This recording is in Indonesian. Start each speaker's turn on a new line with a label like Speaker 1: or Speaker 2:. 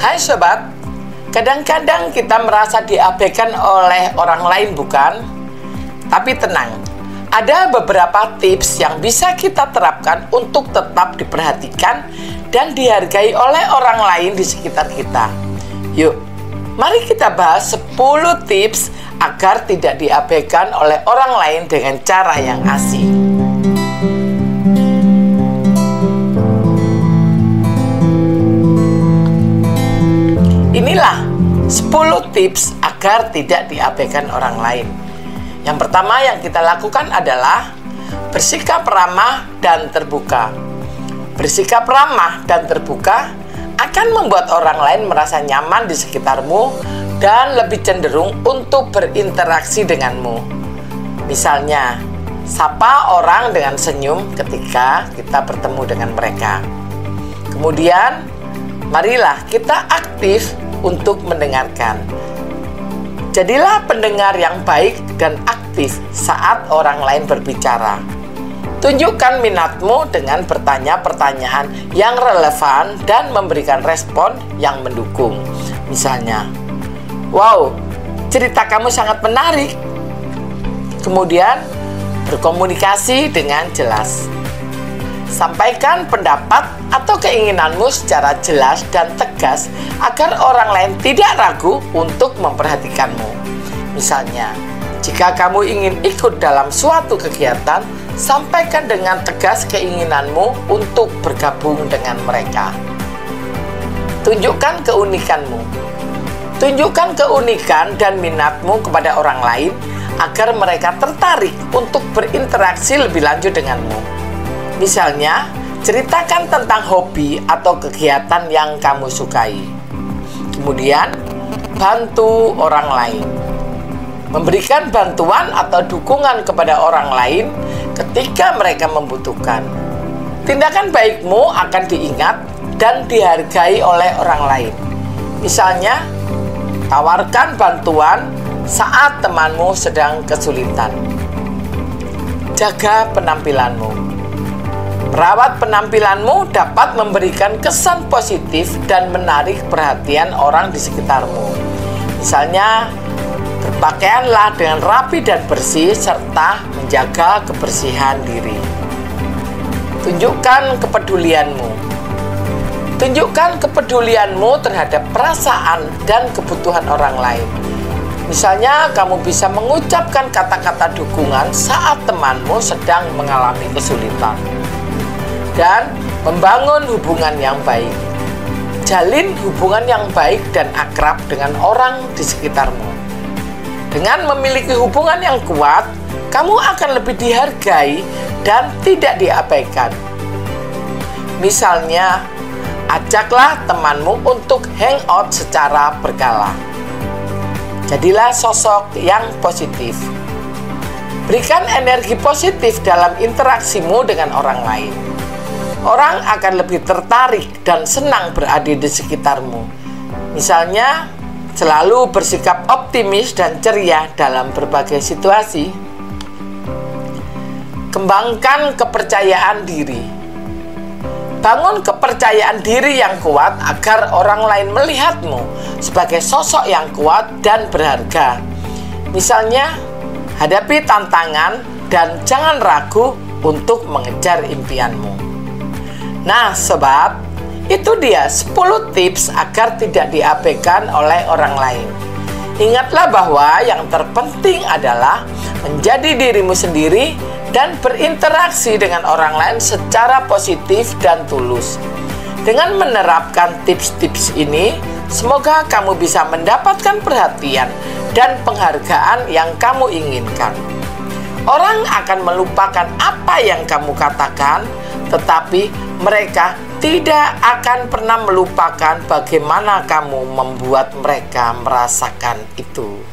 Speaker 1: Hai sobat, kadang-kadang kita merasa diabaikan oleh orang lain, bukan? Tapi tenang, ada beberapa tips yang bisa kita terapkan untuk tetap diperhatikan dan dihargai oleh orang lain di sekitar kita. Yuk, mari kita bahas 10 tips agar tidak diabaikan oleh orang lain dengan cara yang asik. Inilah 10 tips agar tidak diabaikan orang lain. Yang pertama yang kita lakukan adalah bersikap ramah dan terbuka. Bersikap ramah dan terbuka akan membuat orang lain merasa nyaman di sekitarmu dan lebih cenderung untuk berinteraksi denganmu. Misalnya, sapa orang dengan senyum ketika kita bertemu dengan mereka. Kemudian, marilah kita aktif untuk mendengarkan. Jadilah pendengar yang baik dan aktif saat orang lain berbicara. Tunjukkan minatmu dengan bertanya pertanyaan yang relevan dan memberikan respon yang mendukung. Misalnya, wow, cerita kamu sangat menarik. Kemudian, berkomunikasi dengan jelas. Sampaikan pendapat atau keinginanmu secara jelas dan tegas agar orang lain tidak ragu untuk memperhatikanmu. Misalnya, jika kamu ingin ikut dalam suatu kegiatan, sampaikan dengan tegas keinginanmu untuk bergabung dengan mereka. Tunjukkan keunikanmu. Tunjukkan keunikan dan minatmu kepada orang lain agar mereka tertarik untuk berinteraksi lebih lanjut denganmu. Misalnya, ceritakan tentang hobi atau kegiatan yang kamu sukai. Kemudian, bantu orang lain. Memberikan bantuan atau dukungan kepada orang lain ketika mereka membutuhkan. Tindakan baikmu akan diingat dan dihargai oleh orang lain. Misalnya, tawarkan bantuan saat temanmu sedang kesulitan. Jaga penampilanmu. Merawat penampilanmu dapat memberikan kesan positif dan menarik perhatian orang di sekitarmu. Misalnya, berpakaianlah dengan rapi dan bersih serta menjaga kebersihan diri. Tunjukkan kepedulianmu. Tunjukkan kepedulianmu terhadap perasaan dan kebutuhan orang lain. Misalnya, kamu bisa mengucapkan kata-kata dukungan saat temanmu sedang mengalami kesulitan. Dan membangun hubungan yang baik. Jalin hubungan yang baik dan akrab dengan orang di sekitarmu. Dengan memiliki hubungan yang kuat, kamu akan lebih dihargai dan tidak diabaikan. Misalnya, ajaklah temanmu untuk hangout secara berkala. Jadilah sosok yang positif. Berikan energi positif dalam interaksimu dengan orang lain. Orang akan lebih tertarik dan senang berada di sekitarmu. Misalnya, selalu bersikap optimis dan ceria dalam berbagai situasi. Kembangkan kepercayaan diri. Bangun kepercayaan diri yang kuat agar orang lain melihatmu sebagai sosok yang kuat dan berharga. Misalnya, hadapi tantangan dan jangan ragu untuk mengejar impianmu. Nah sobat, itu dia 10 tips agar tidak diabaikan oleh orang lain. Ingatlah bahwa yang terpenting adalah menjadi dirimu sendiri dan berinteraksi dengan orang lain secara positif dan tulus. Dengan menerapkan tips-tips ini, semoga kamu bisa mendapatkan perhatian dan penghargaan yang kamu inginkan. Orang akan melupakan apa yang kamu katakan, tetapi mereka tidak akan pernah melupakan bagaimana kamu membuat mereka merasakan itu.